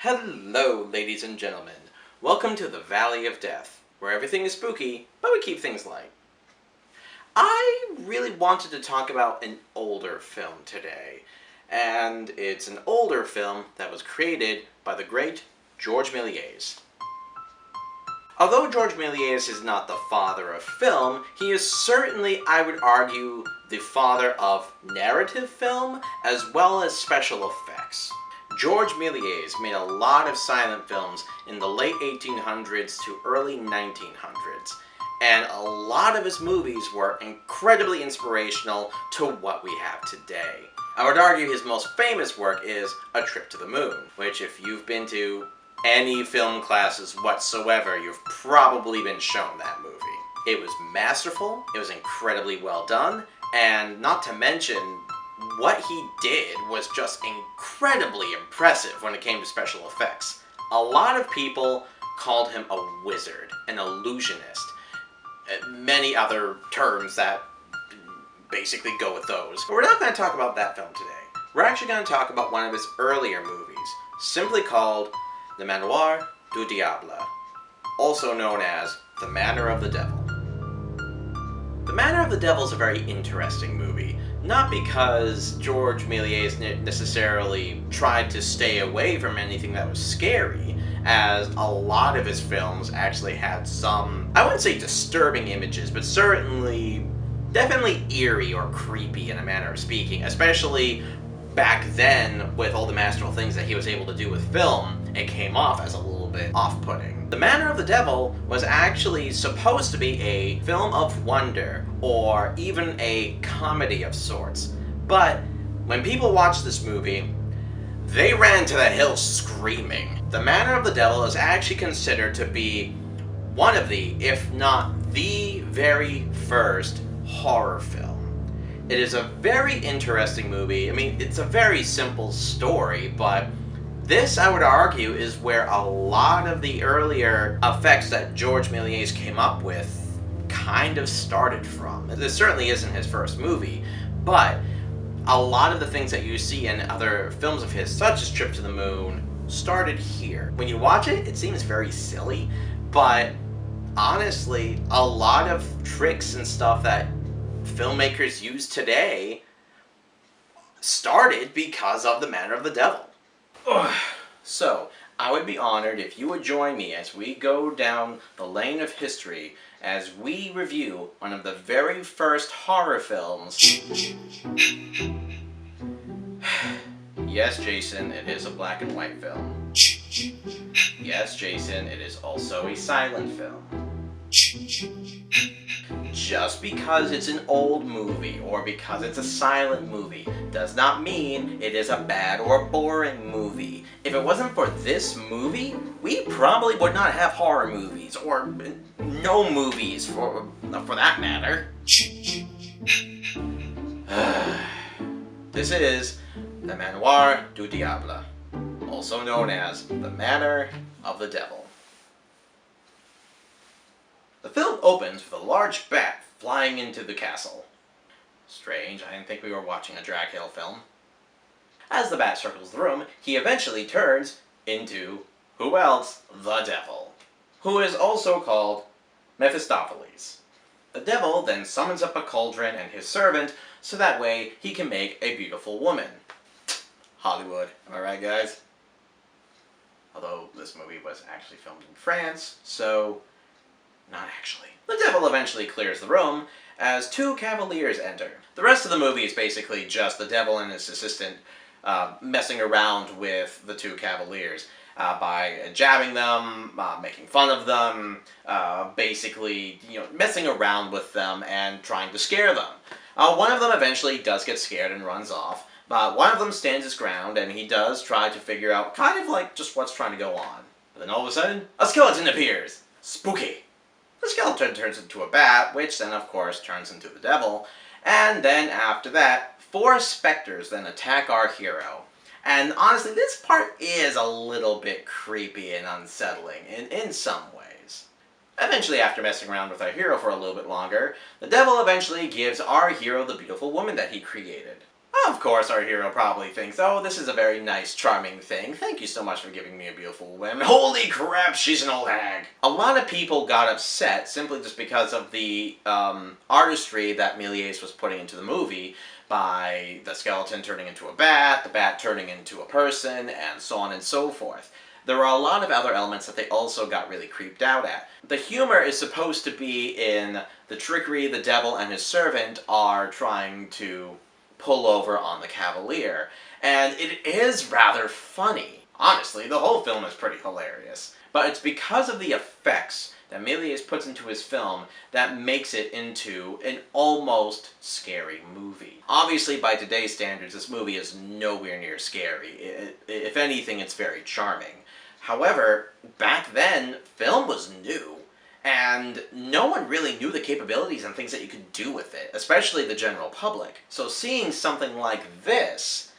Hello, ladies and gentlemen. Welcome to the Valley of Death, where everything is spooky, but we keep things light. I really wanted to talk about an older film today, and it's an older film that was created by the great George Méliès. Although George Méliès is not the father of film, he is certainly, I would argue, the father of narrative film as well as special effects. George Méliès made a lot of silent films in the late 1800s to early 1900s, and a lot of his movies were incredibly inspirational to what we have today. I would argue his most famous work is A Trip to the Moon, which if you've been to any film classes whatsoever, you've probably been shown that movie. It was masterful, it was incredibly well done, and not to mention, what he did was just incredibly impressive when it came to special effects. A lot of people called him a wizard, an illusionist, many other terms that basically go with those. But we're not going to talk about that film today. We're actually going to talk about one of his earlier movies, simply called The Manoir du Diable, also known as The Manor of the Devil. The Manor of the Devil is a very interesting movie. Not because George Méliès necessarily tried to stay away from anything that was scary, as a lot of his films actually had some, I wouldn't say disturbing images, but definitely eerie or creepy in a manner of speaking, especially back then with all the masterful things that he was able to do with film. It came off as a little bit off-putting. The Manor of the Devil was actually supposed to be a film of wonder, or even a comedy of sorts. But when people watched this movie, they ran to the hills screaming. The Manor of the Devil is actually considered to be one of the, if not the very first horror film. It is a very interesting movie. I mean, it's a very simple story, but this, I would argue, is where a lot of the earlier effects that George Méliès came up with kind of started from. This certainly isn't his first movie, but a lot of the things that you see in other films of his, such as Trip to the Moon, started here. When you watch it, it seems very silly, but honestly, a lot of tricks and stuff that filmmakers use today started because of The Manor of the Devil. So, I would be honored if you would join me as we go down the lane of history as we review one of the very first horror films. Yes, Jason, it is a black and white film. Yes, Jason, it is also a silent film. Just because it's an old movie or because it's a silent movie does not mean it is a bad or boring movie. If it wasn't for this movie, we probably would not have horror movies, or no movies for that matter. This is The Manoir du Diable, also known as The Manor of the Devil. The film opens with a large bat flying into the castle. Strange, I didn't think we were watching a Dracula film. As the bat circles the room, he eventually turns into, who else? The Devil, who is also called Mephistopheles. The Devil then summons up a cauldron and his servant, so that way he can make a beautiful woman. Hollywood, am I right, guys? Although this movie was actually filmed in France, so not actually. The Devil eventually clears the room as two cavaliers enter. The rest of the movie is basically just the Devil and his assistant messing around with the two cavaliers by jabbing them, making fun of them, basically, messing around with them and trying to scare them. One of them eventually does get scared and runs off, but one of them stands his ground and he does try to figure out kind of like just what's trying to go on. But then all of a sudden, a skeleton appears. Spooky. The skeleton turns into a bat, which then of course turns into the Devil, and then after that, 4 specters then attack our hero. And honestly, this part is a little bit creepy and unsettling in some ways. Eventually, after messing around with our hero for a little bit longer, the Devil eventually gives our hero the beautiful woman that he created. Of course, our hero probably thinks, oh, this is a very nice, charming thing. Thank you so much for giving me a beautiful woman. Holy crap, she's an old hag. A lot of people got upset simply just because of the artistry that Méliès was putting into the movie, by the skeleton turning into a bat, the bat turning into a person, and so on and so forth. There were a lot of other elements that they also got really creeped out at. The humor is supposed to be in the trickery the devil and his servant are trying to pull over on the Cavalier, and it is rather funny. Honestly, the whole film is pretty hilarious. But it's because of the effects that Méliès puts into his film that makes it into an almost scary movie. Obviously, by today's standards, this movie is nowhere near scary. If anything, it's very charming. However, back then, film was new, and no one really knew the capabilities and things that you could do with it, especially the general public. So seeing something like this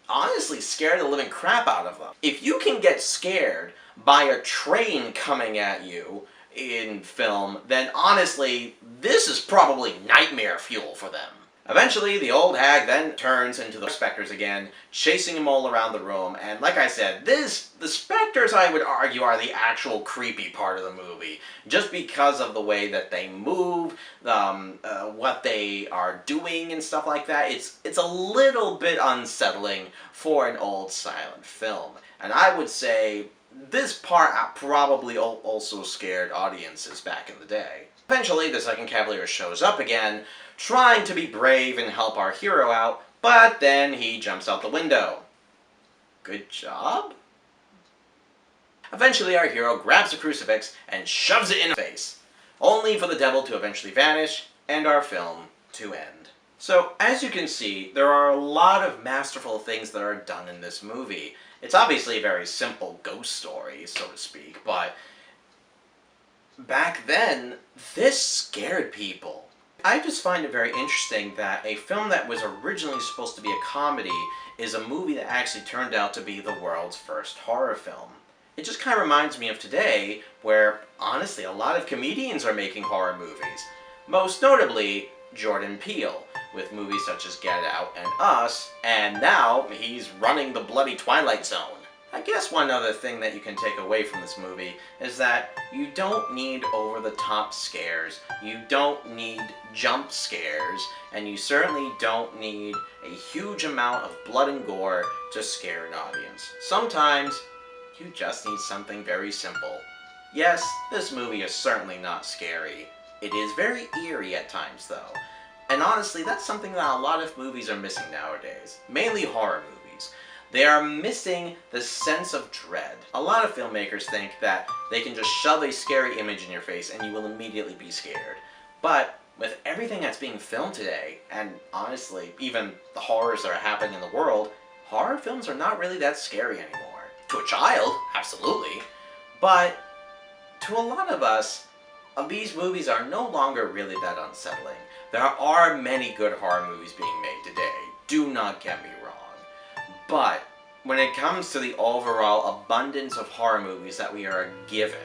honestly scared the living crap out of them. If you can get scared by a train coming at you in film, then honestly, this is probably nightmare fuel for them. Eventually, the old hag then turns into the specters again, chasing them all around the room, and like I said, the specters, I would argue, are the actual creepy part of the movie, just because of the way that they move, what they are doing and stuff like that. It's a little bit unsettling for an old silent film, and I would say this part probably also scared audiences back in the day. Eventually, the second Cavalier shows up again, trying to be brave and help our hero out, but then he jumps out the window. Good job? Eventually, our hero grabs a crucifix and shoves it in his face, only for the devil to eventually vanish and our film to end. So, as you can see, there are a lot of masterful things that are done in this movie. It's obviously a very simple ghost story, so to speak, but back then, this scared people. I just find it very interesting that a film that was originally supposed to be a comedy is a movie that actually turned out to be the world's first horror film. It just kind of reminds me of today, where, honestly, a lot of comedians are making horror movies. Most notably, Jordan Peele, with movies such as Get Out and Us, and now he's running the bloody Twilight Zone. I guess one other thing that you can take away from this movie is that you don't need over-the-top scares, you don't need jump scares, and you certainly don't need a huge amount of blood and gore to scare an audience. Sometimes, you just need something very simple. Yes, this movie is certainly not scary. It is very eerie at times, though. And honestly, that's something that a lot of movies are missing nowadays. Mainly horror movies. They are missing the sense of dread. A lot of filmmakers think that they can just shove a scary image in your face and you will immediately be scared. But with everything that's being filmed today, and honestly, even the horrors that are happening in the world, horror films are not really that scary anymore. To a child, absolutely. But to a lot of us, these movies are no longer really that unsettling. There are many good horror movies being made today, do not get me wrong. But when it comes to the overall abundance of horror movies that we are given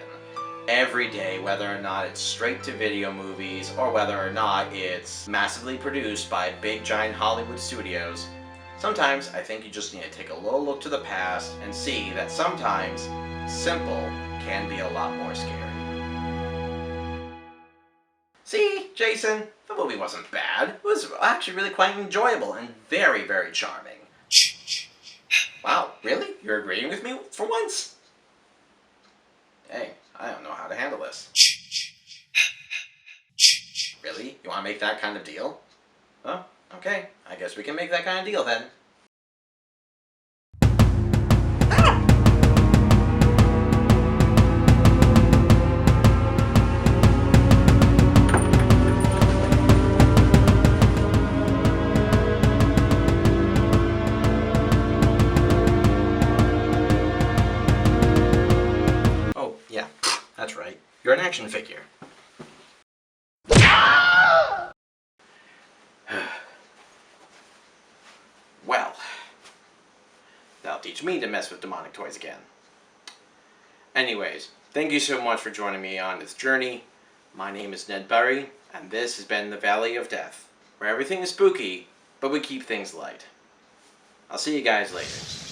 every day, whether or not it's straight-to-video movies or whether or not it's massively produced by big giant Hollywood studios, sometimes I think you just need to take a little look to the past and see that sometimes simple can be a lot more scary. See, Jason, the movie wasn't bad. It was actually really quite enjoyable and very, very charming. Wow, really? You're agreeing with me for once? Hey, I don't know how to handle this. Really? You want to make that kind of deal? Oh, okay. I guess we can make that kind of deal then. That's right. You're an action figure. Well, that'll teach me to mess with demonic toys again. Anyways, thank you so much for joining me on this journey. My name is Ned Berry, and this has been the Valley of Death, where everything is spooky, but we keep things light. I'll see you guys later.